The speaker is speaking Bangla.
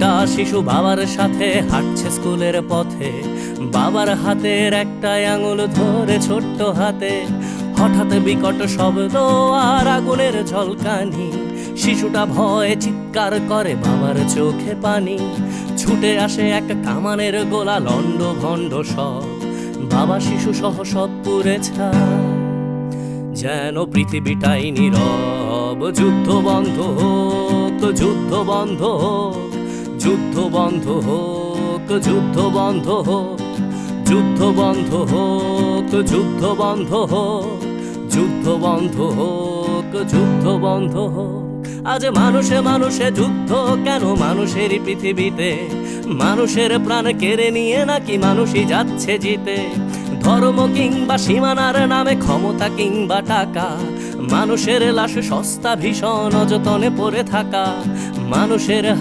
একটা শিশু বাবার সাথে হাঁটছে স্কুলের পথে, বাবার হাতের একটা আঙুল ধরে ছোট্ট হাতে। হঠাৎ বিকট শব্দ আর আগুনের ঝলকানি, শিশুটা ভয়ে চিৎকার করে, বাবার চোখে পানি। ছুটে আসে এক কামানের গোলা, লন্ড ভন্ড সব, বাবা শিশু সহ সব পুড়ে ছাই। যেন পৃথিবীটাই নীরব, যুদ্ধ বন্ধ হোক, যুদ্ধ বন্ধ হোক, যুদ্ধ বন্ধ হোক, যুদ্ধ বন্ধ হোক, যুদ্ধ বন্ধ হোক, যুদ্ধ বন্ধ হোক, যুদ্ধ বন্ধ হোক, যুদ্ধ বন্ধ হোক। আজ মানুষে মানুষে যুদ্ধ কেন মানুষেরই পৃথিবীতে? মানুষের প্রাণ কেড়ে নিয়ে নাকি মানুষই যাচ্ছে জিতে? ধর্ম কিংবা সীমানার নামে, ক্ষমতা কিংবা টাকা, মানুষের লাশ সস্তা ভীষণ অযতনে পড়ে থাকা। মানুষের